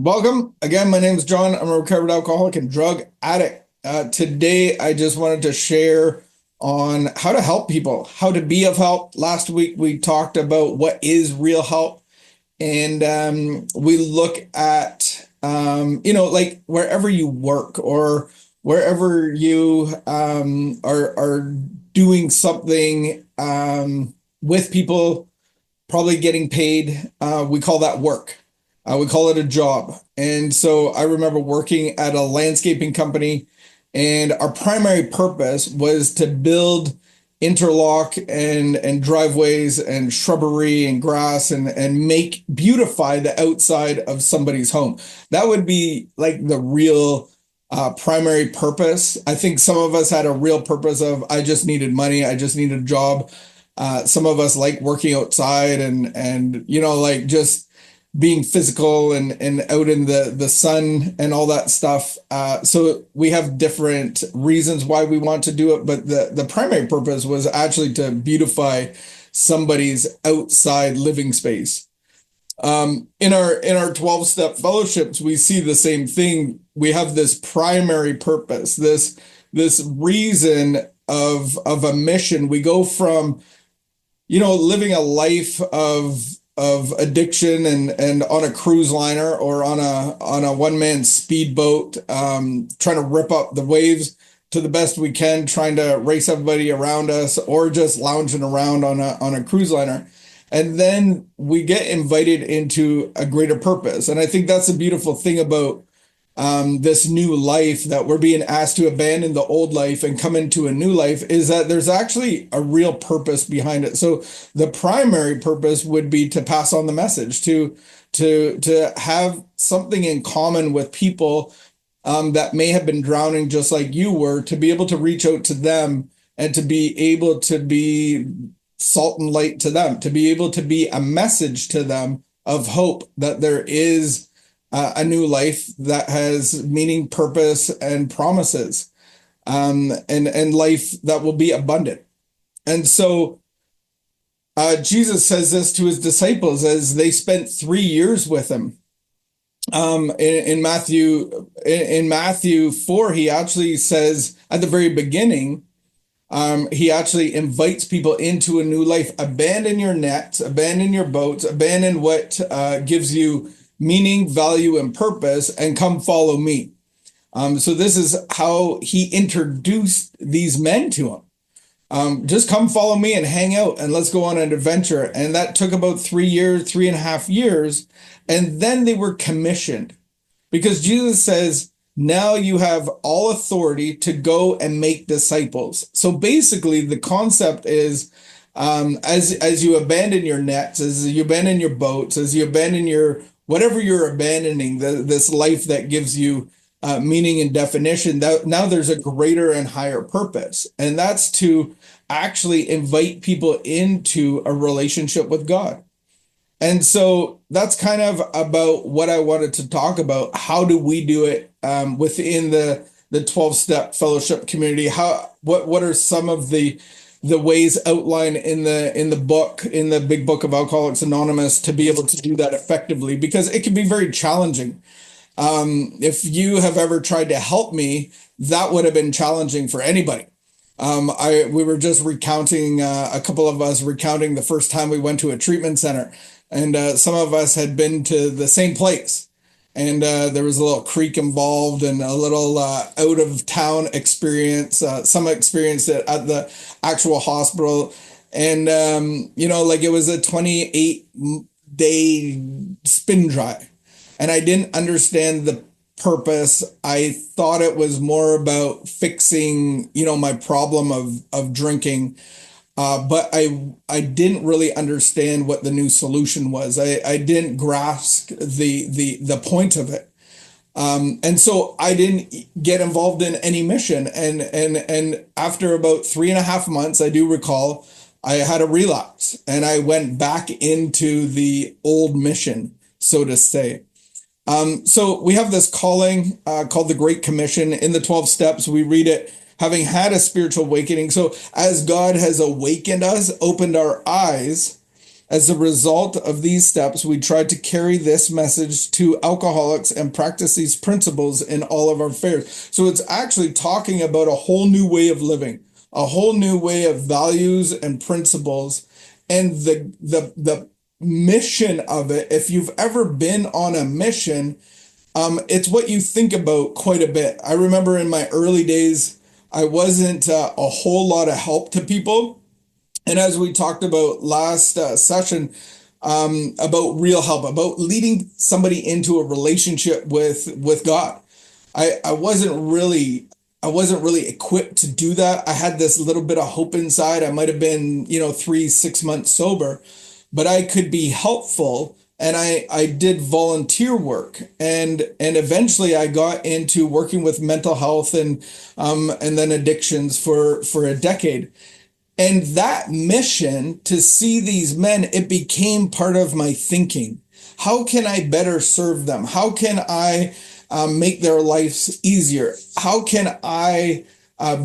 Welcome. Again, my name is Jon. I'm a recovered alcoholic and drug addict. Today, I just wanted to share on how to help people, how to be of help. Last week, we talked about what is real help. And we look at, like wherever you work or wherever you are doing something with people, probably getting paid. We call that work. We call it a job. And so I remember working at a landscaping company, and our primary purpose was to build interlock and driveways and shrubbery and grass and make beautify the outside of somebody's home. That would be like the real primary purpose. I think some of us had a real purpose of I just needed money, I just needed a job. Some of us like working outside and like just being physical and out in the sun and all that stuff. So we have different reasons why we want to do it, but the primary purpose was actually to beautify somebody's outside living space. In our 12-step fellowships, we see the same thing. We have this primary purpose, this reason of a mission. We go from living a life of addiction and on a cruise liner or on a one-man speedboat, trying to rip up the waves to the best we can, trying to race everybody around us, or just lounging around on a cruise liner. And then we get invited into a greater purpose. And I think that's the beautiful thing about this new life, that we're being asked to abandon the old life and come into a new life, is that there's actually a real purpose behind it. So the primary purpose would be to pass on the message, to have something in common with people that may have been drowning just like you were, to be able to reach out to them and to be able to be salt and light to them, to be able to be a message to them of hope that there is a new life that has meaning, purpose, and promises, and life that will be abundant. And so Jesus says this to his disciples as they spent 3 years with him. In Matthew 4, he actually says at the very beginning, he actually invites people into a new life. Abandon your nets, abandon your boats, abandon what gives you meaning, value, and purpose, and come follow me. So this is how he introduced these men to him. Just come follow me and hang out and let's go on an adventure. And that took about 3 years, 3.5 years. And then they were commissioned, because Jesus says, now you have all authority to go and make disciples. So basically the concept is, as you abandon your nets, as you abandon your boats, as you abandon your whatever you're abandoning, this life that gives you meaning and definition, that now there's a greater and higher purpose, and that's to actually invite people into a relationship with God. And so that's kind of about what I wanted to talk about. How do we do it within the 12-step fellowship community? What are some of the ways outlined in the book, in the big book of Alcoholics Anonymous, to be able to do that effectively? Because it can be very challenging. If you have ever tried to help me, that would have been challenging for anybody. We were just recounting, a couple of us recounting the first time we went to a treatment center, and some of us had been to the same place. And there was a little creek involved and a little out of town experience. Some experienced it at the actual hospital. And, like it was a 28-day spin dry. And I didn't understand the purpose. I thought it was more about fixing, my problem of drinking. But I didn't really understand what the new solution was. I didn't grasp the point of it. And so I didn't get involved in any mission. And after about 3.5 months, I do recall, I had a relapse and I went back into the old mission, so to say. So we have this calling called the Great Commission. In the 12 steps, we read it, having had a spiritual awakening. So as God has awakened us, opened our eyes, As a result of these steps, we tried to carry this message to alcoholics and practice these principles in all of our affairs. So it's actually talking about a whole new way of living, a whole new way of values and principles, and the mission of it. If you've ever been on a mission, it's what you think about quite a bit. I remember in my early days, I wasn't a whole lot of help to people. And as we talked about last session, about real help, about leading somebody into a relationship with God. I wasn't really equipped to do that. I had this little bit of hope inside. I might have been, 3, 6 months sober, but I could be helpful. And I did volunteer work, and eventually I got into working with mental health and then addictions for a decade. And that mission to see these men, it became part of my thinking. How can I better serve them? How can I make their lives easier? How can I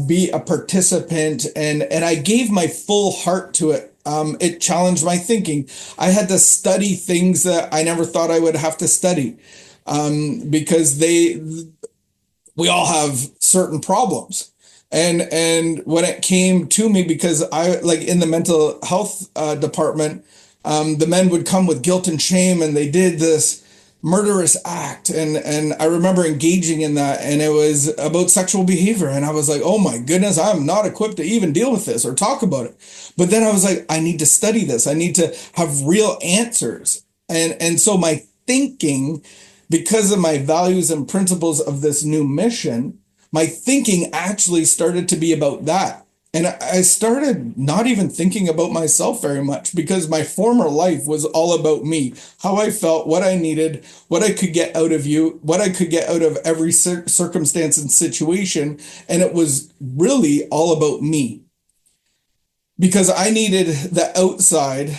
be a participant? And I gave my full heart to it. It challenged my thinking. I had to study things that I never thought I would have to study, because we all have certain problems. And when it came to me, because I, like, in the mental health department, the men would come with guilt and shame, and they did this murderous act, and I remember engaging in that, and it was about sexual behavior, and I was like, oh my goodness, I'm not equipped to even deal with this or talk about it. But then I was like, I need to study this. I need to have real answers. And so my thinking, because of my values and principles of this new mission, my thinking actually started to be about that. And I started not even thinking about myself very much, because my former life was all about me, how I felt, what I needed, what I could get out of you, what I could get out of every circumstance and situation. And it was really all about me, because I needed the outside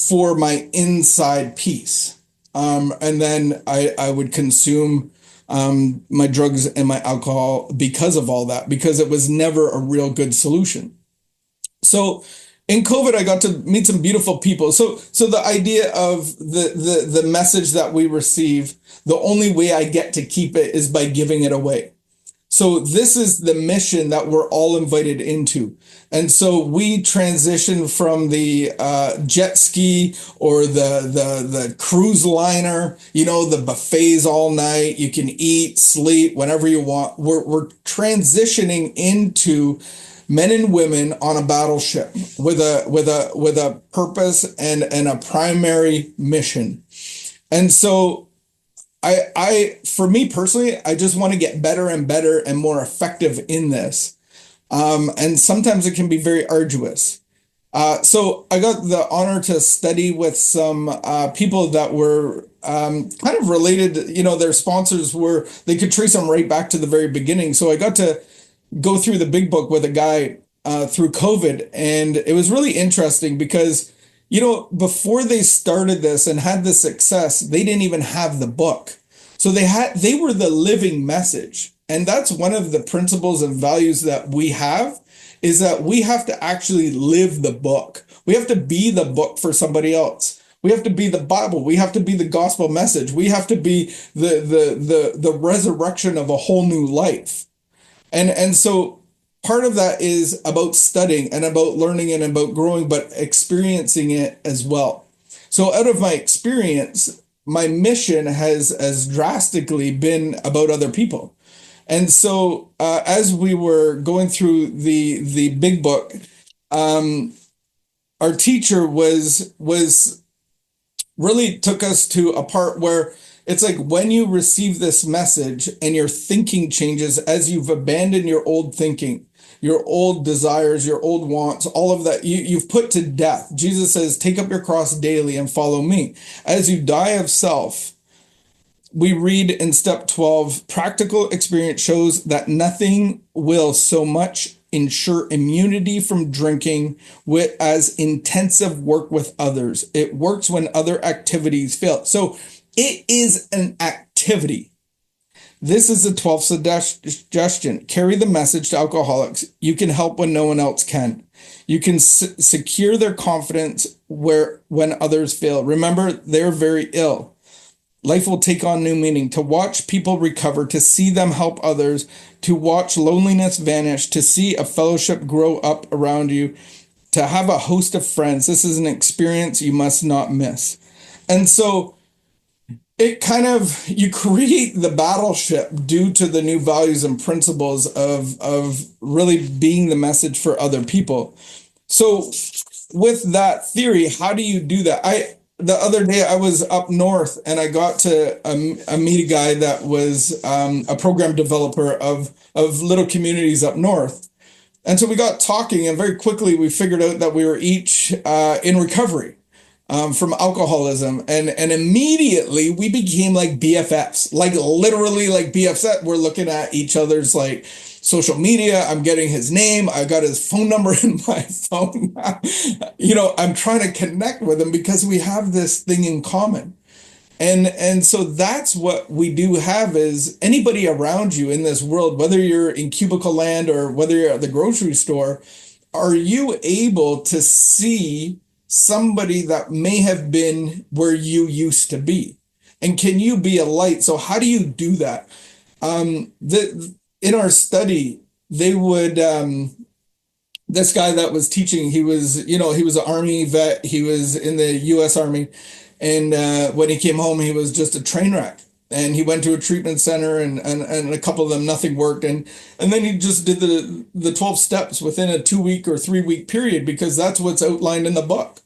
for my inside peace. And then I would consume my drugs and my alcohol because of all that, because it was never a real good solution. So in COVID, I got to meet some beautiful people. So the idea of the message that we receive, the only way I get to keep it is by giving it away. So this is the mission that we're all invited into. And so we transition from the jet ski or the cruise liner, the buffets all night. You can eat, sleep, whenever you want. We're transitioning into men and women on a battleship with a purpose and a primary mission. And so for me personally, I just want to get better and better and more effective in this. And sometimes it can be very arduous. So I got the honor to study with some people that were kind of related. Their sponsors they could trace them right back to the very beginning. So I got to go through the big book with a guy through COVID. And it was really interesting because, before they started this and had the success, they didn't even have the book. So they were the living message. And that's one of the principles and values that we have, is that we have to actually live the book. We have to be the book for somebody else. We have to be the Bible. We have to be the gospel message. We have to be the resurrection of a whole new life. And so part of that is about studying and about learning and about growing, but experiencing it as well. So out of my experience, my mission has drastically been about other people. And so as we were going through the big book, our teacher was really took us to a part where it's like, when you receive this message and your thinking changes as you've abandoned your old thinking, your old desires, your old wants, all of that, you've put to death. Jesus says, take up your cross daily and follow me. As you die of self, we read in step 12, practical experience shows that nothing will so much ensure immunity from drinking as intensive work with others. It works when other activities fail. So it is an activity. This is the 12th suggestion. Carry the message to alcoholics. You can help when no one else can. You can secure their confidence where when others fail. Remember, they're very ill. Life will take on new meaning. To watch people recover, to see them help others, to watch loneliness vanish, to see a fellowship grow up around you, to have a host of friends. This is an experience you must not miss. And so it kind of, you create the battleship due to the new values and principles of really being the message for other people. So with that theory, how do you do that? The other day I was up north and I got to meet a guy that was a program developer of little communities up north. And so we got talking, and very quickly we figured out that we were each in recovery from alcoholism, and immediately we became like BFFs, like literally like BFFs. We're looking at each other's like social media. I'm getting his name. I got his phone number in my phone. I'm trying to connect with him because we have this thing in common. And so that's what we do have is anybody around you in this world, whether you're in cubicle land or whether you're at the grocery store, are you able to see somebody that may have been where you used to be? And can you be a light? So how do you do that? In our study, they would this guy that was teaching, he was an army vet. He was in the U.S. Army, and when he came home, he was just a train wreck. And he went to a treatment center, and a couple of them, nothing worked. And then he just did the 12 steps within a 2 week or 3 week period because that's what's outlined in the book.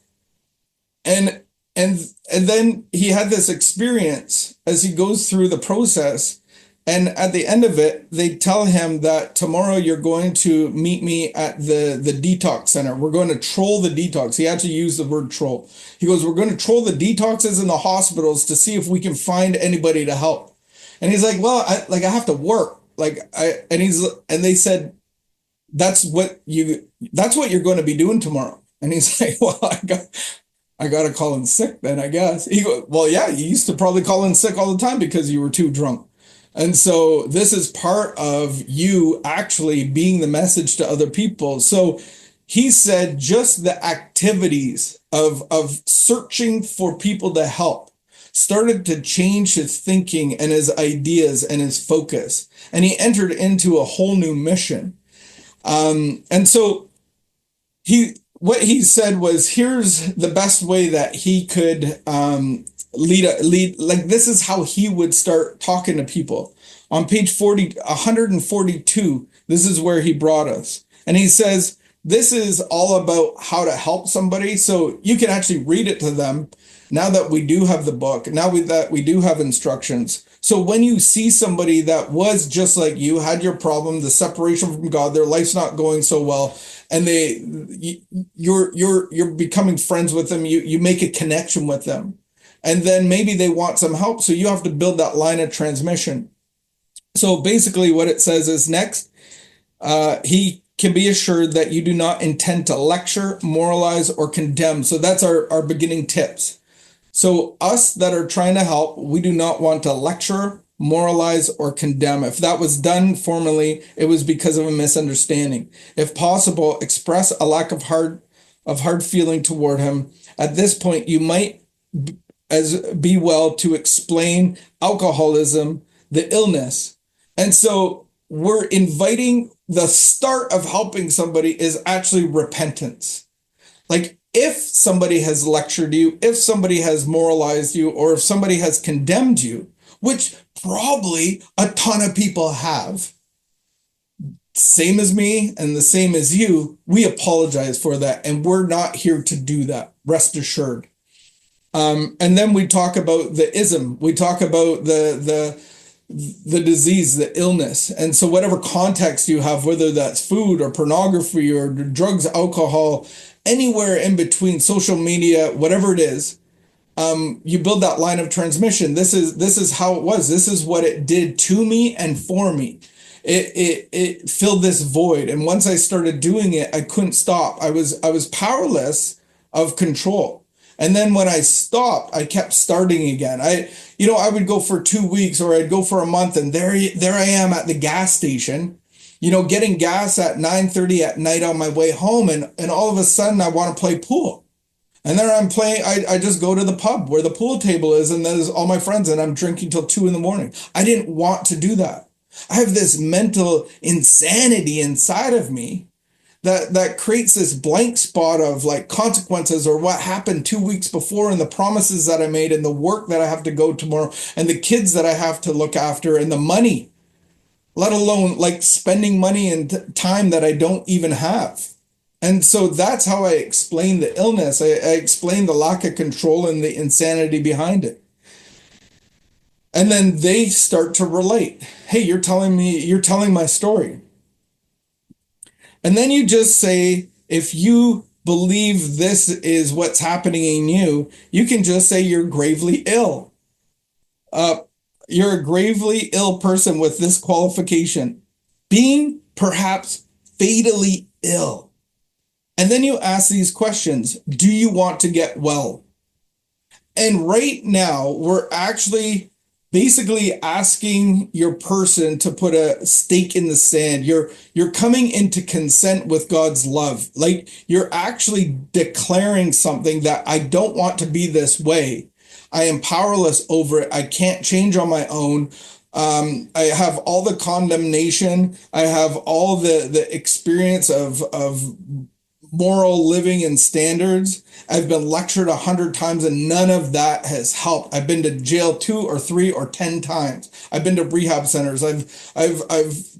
And and then he had this experience as he goes through the process. And at the end of it, they tell him that tomorrow you're going to meet me at the detox center. We're going to troll the detox. He actually used the word troll. He goes, we're going to troll the detoxes in the hospitals to see if we can find anybody to help. And he's like, well, I have to work. And they said, that's what you're going to be doing tomorrow. And he's like, well, I got to call in sick then, I guess. He goes, well, yeah, you used to probably call in sick all the time because you were too drunk. And so this is part of you actually being the message to other people. So he said just the activities of searching for people to help started to change his thinking and his ideas and his focus. And he entered into a whole new mission. And so what he said was, here's the best way that he could lead. Like this is how he would start talking to people. On page 142, this is where he brought us. And he says, this is all about how to help somebody. So you can actually read it to them now that we do have the book, that we do have instructions. So when you see somebody that was just like you, had your problem, the separation from God, their life's not going so well, and you're becoming friends with them, you make a connection with them. And then maybe they want some help. So you have to build that line of transmission. So basically what it says is next, he can be assured that you do not intend to lecture, moralize, or condemn. So that's our beginning tips. So us that are trying to help, we do not want to lecture, moralize, or condemn. If that was done formally, it was because of a misunderstanding. If possible, express a lack of hard feeling toward him. At this point, you might be well to explain alcoholism, the illness. And so we're inviting, the start of helping somebody is actually repentance. Like if somebody has lectured you, if somebody has moralized you, or if somebody has condemned you, which probably a ton of people have, same as me and the same as you, we apologize for that. And we're not here to do that. Rest assured. And then we talk about the ism. We talk about the disease, the illness. And so whatever context you have, whether that's food or pornography or drugs, alcohol, anywhere in between, social media, whatever it is, you build that line of transmission. This is how it was. This is what it did to me and for me. It filled this void. And once I started doing it, I couldn't stop. I was powerless of control. And then when I stopped, I kept starting again. I would go for 2 weeks or I'd go for a month, and there I am at the gas station, getting gas at 9:30 at night on my way home. And all of a sudden I want to play pool. And then I'm playing, I just go to the pub where the pool table is, and there's all my friends, and I'm drinking till 2 in the morning. I didn't want to do that. I have this mental insanity inside of me that creates this blank spot of like consequences or what happened 2 weeks before and the promises that I made and the work that I have to go tomorrow and the kids that I have to look after and the money, let alone like spending money and time that I don't even have. And so that's how I explain the illness. I explain the lack of control and the insanity behind it. And then they start to relate. Hey, you're telling my story. And then you just say, if you believe this is what's happening in you, you can just say you're gravely ill. Uh, you're a gravely ill person with this qualification, being perhaps fatally ill. And then you ask these questions. Do you want to get well? And right now, we're actually basically asking your person to put a stake in the sand. You're coming into consent with God's love. Like you're actually declaring something that I don't want to be this way. I am powerless over it. I can't change on my own. I have all the condemnation. I have all the experience of moral living and standards. I've been lectured 100 times and none of that has helped. I've been to jail 2 or 3 or 10 times. I've been to rehab centers. I've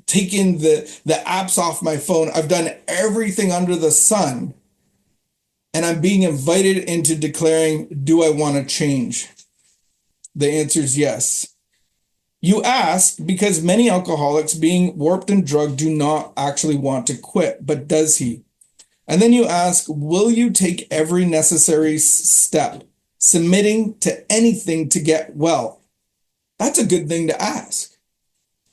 taken the apps off my phone. I've done everything under the sun. And I'm being invited into declaring, do I want to change? The answer is yes. You ask because many alcoholics being warped and drugged do not actually want to quit, but does he? And then you ask, will you take every necessary step, submitting to anything to get well? That's a good thing to ask.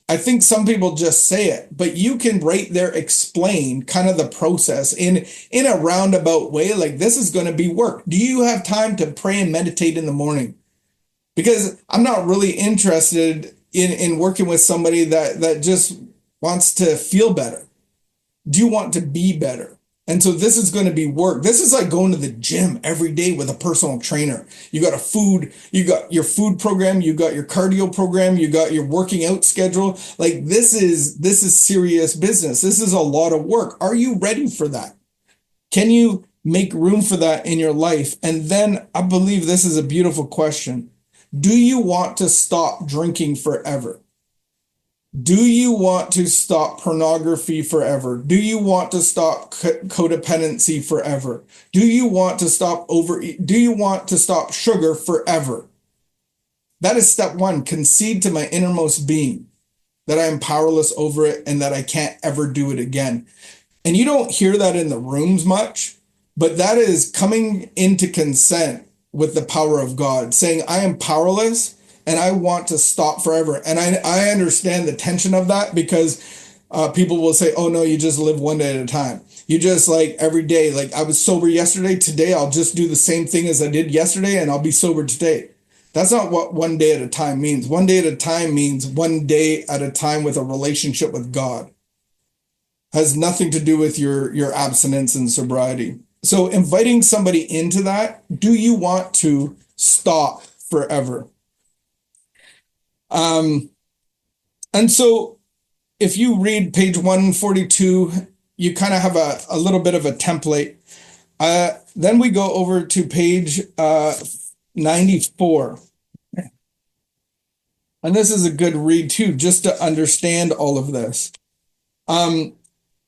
I think some people just say it, but you can right there explain kind of the process in a roundabout way, like this is going to be work. Do you have time to pray and meditate in the morning? Because I'm not really interested in working with somebody that just wants to feel better. Do you want to be better? And so this is going to be work. This is like going to the gym every day with a personal trainer. You got you got your food program, you got your cardio program, you got your working out schedule. Like this is serious business. This is a lot of work. Are you ready for that? Can you make room for that in your life? And then I believe this is a beautiful question. Do you want to stop drinking forever? Do you want to stop pornography forever? Do you want to stop codependency forever? Do you want to stop overeat? Do you want to stop sugar forever? That is step one. Concede to my innermost being that I am powerless over it and that I can't ever do it again. And you don't hear that in the rooms much, but that is coming into consent with the power of God, saying I am powerless and I want to stop forever. And I understand the tension of that because people will say, oh no, you just live one day at a time. You just like every day, like I was sober yesterday, today I'll just do the same thing as I did yesterday and I'll be sober today. That's not what one day at a time means. One day at a time means one day at a time with a relationship with God. Has nothing to do with your abstinence and sobriety. So inviting somebody into that, do you want to stop forever? And so if you read page 142, you kind of have a little bit of a template. Then we go over to page 94. And this is a good read too, just to understand all of this.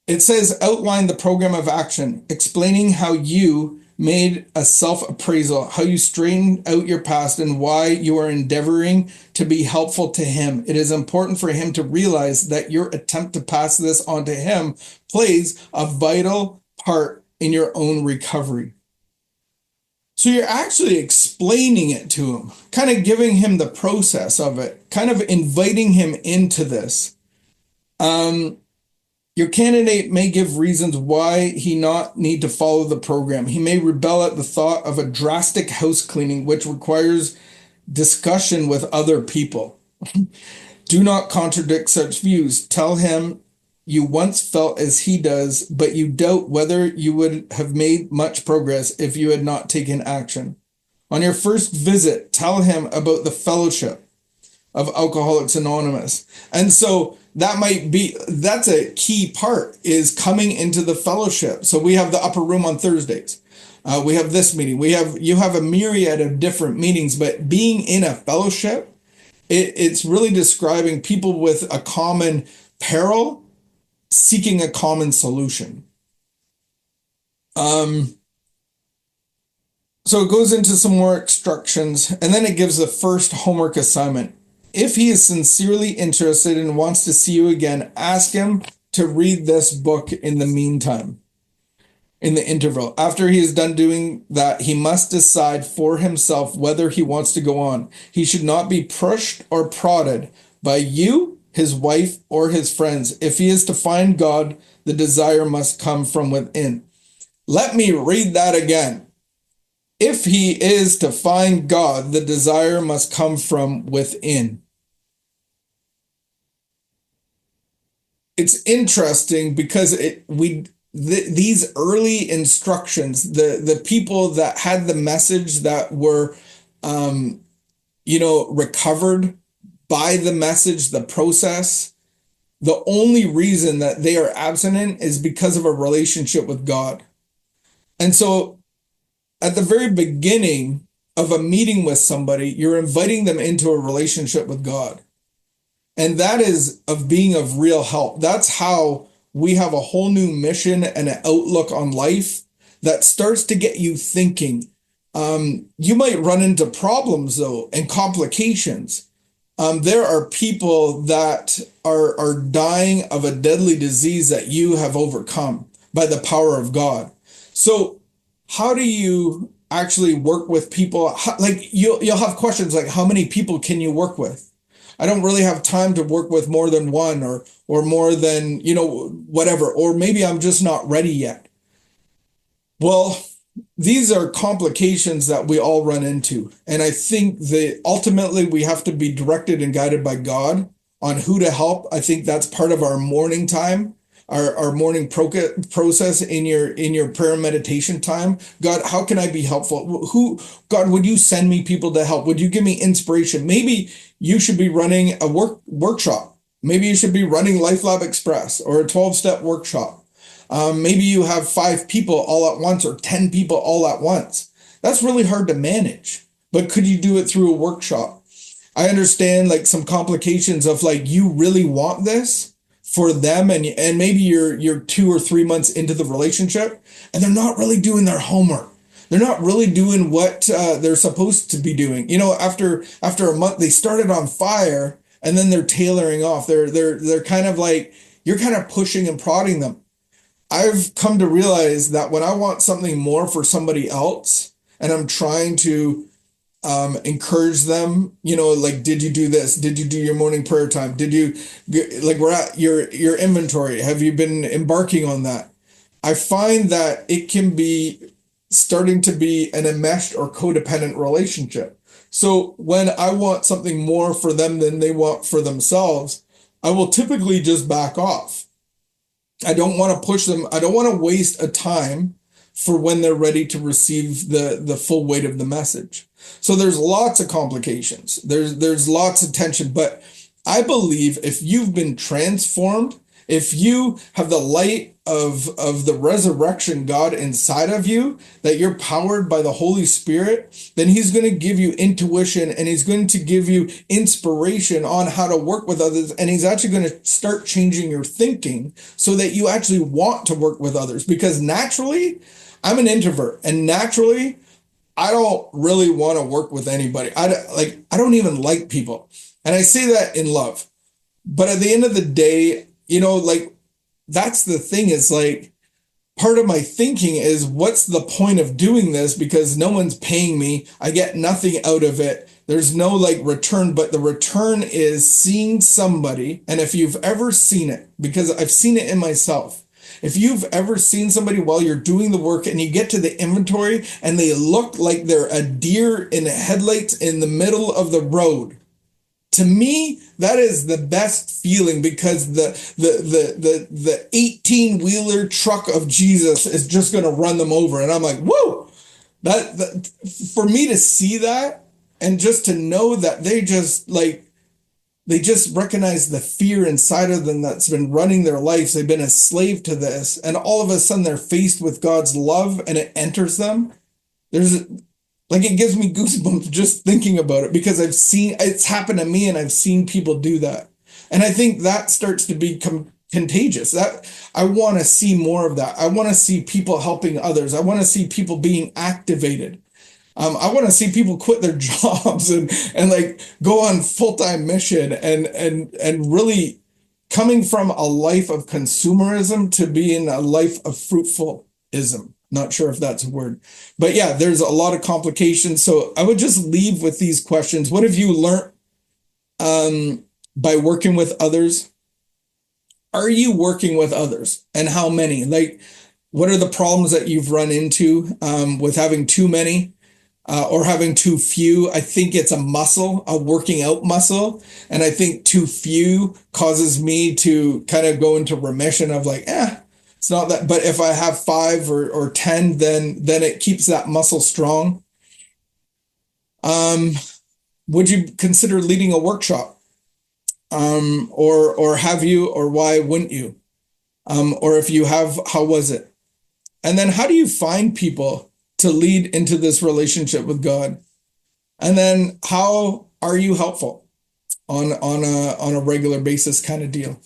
It says, outline the program of action, explaining how you made a self-appraisal, how you straightened out your past and why you are endeavoring to be helpful to him. It is important for him to realize that your attempt to pass this on to him plays a vital part in your own recovery. So you're actually explaining it to him, kind of giving him the process of it, kind of inviting him into this. Your candidate may give reasons why he not need to follow the program. He may rebel at the thought of a drastic house cleaning, which requires discussion with other people. Do not contradict such views. Tell him you once felt as he does, but you doubt whether you would have made much progress if you had not taken action. On your first visit, tell him about the fellowship of Alcoholics Anonymous. And so that's a key part, is coming into the fellowship. So we have the upper room on Thursdays. We have this meeting. You have a myriad of different meetings, but being in a fellowship, it's really describing people with a common peril seeking a common solution. So it goes into some more instructions, and then it gives the first homework assignment. If he is sincerely interested and wants to see you again, ask him to read this book in the meantime, in the interval. After he is done doing that, he must decide for himself whether he wants to go on. He should not be pushed or prodded by you, his wife, or his friends. If he is to find God, the desire must come from within. Let me read that again. If he is to find God, the desire must come from within. It's interesting because these early instructions, the people that had the message, that were recovered by the message, the process, the only reason that they are abstinent is because of a relationship with God. And so at the very beginning of a meeting with somebody, you're inviting them into a relationship with God. And that is of being of real help. That's how we have a whole new mission and an outlook on life that starts to get you thinking. You might run into problems, though, and complications. There are people that are dying of a deadly disease that you have overcome by the power of God. So how do you actually work with people? Like you'll have questions like, how many people can you work with? I don't really have time to work with more than one, or more than, whatever, or maybe I'm just not ready yet. Well, these are complications that we all run into. And I think that ultimately we have to be directed and guided by God on who to help. I think that's part of our morning time, our morning process in your prayer and meditation time. God, how can I be helpful? God, would you send me people to help? Would you give me inspiration? Maybe you should be running a workshop. Maybe you should be running Life Lab Express or a 12-step workshop. Maybe you have 5 people all at once or 10 people all at once. That's really hard to manage. But could you do it through a workshop? I understand like some complications of like, you really want this for them, and maybe you're 2 or 3 months into the relationship and they're not really doing their homework. They're not really doing what they're supposed to be doing. After a month, they started on fire and then they're tailoring off. They're kind of like, you're kind of pushing and prodding them. I've come to realize that when I want something more for somebody else and I'm trying to encourage them, like, did you do this? Did you do your morning prayer time? Did you, like, we're at your inventory. Have you been embarking on that? I find that it can be starting to be an enmeshed or codependent relationship. So when I want something more for them than they want for themselves, I will typically just back off. I don't want to push them. I don't want to waste a time for when they're ready to receive the full weight of the message. So there's lots of complications. There's lots of tension, but I believe if you've been transformed, if you have the light of the resurrection God inside of you, that you're powered by the Holy Spirit, then he's going to give you intuition and he's going to give you inspiration on how to work with others. And he's actually going to start changing your thinking so that you actually want to work with others. Because naturally, I'm an introvert, and naturally, I don't really want to work with anybody. I don't even like people. And I say that in love. But at the end of the day, like, that's the thing, is like, part of my thinking is, what's the point of doing this? Because no one's paying me. I get nothing out of it. There's no like return, but the return is seeing somebody. And if you've ever seen it, because I've seen it in myself, if you've ever seen somebody while you're doing the work and you get to the inventory and they look like they're a deer in headlights in the middle of the road, to me, that is the best feeling because the 18-wheeler truck of Jesus is just going to run them over. And I'm like, whoa, that for me to see that and just to know that they just recognize the fear inside of them that's been running their lives. They've been a slave to this. And all of a sudden they're faced with God's love and it enters them. There's like, it gives me goosebumps just thinking about it because I've seen it's happened to me and I've seen people do that. And I think that starts to become contagious. That I want to see more of that. I want to see people helping others. I want to see people being activated. I want to see people quit their jobs and like go on full-time mission and really coming from a life of consumerism to being a life of fruitfulism. Not sure if that's a word, but yeah, there's a lot of complications. So I would just leave with these questions. What have you learned by working with others? Are you working with others, and how many? Like, what are the problems that you've run into with having too many? Or having too few? I think it's a muscle, a working out muscle. And I think too few causes me to kind of go into remission of like, it's not that. But if I have 5 or 10, then it keeps that muscle strong. Would you consider leading a workshop? Or have you, or why wouldn't you? Or if you have, how was it? And then how do you find people to lead into this relationship with God? And then how are you helpful on a regular basis kind of deal?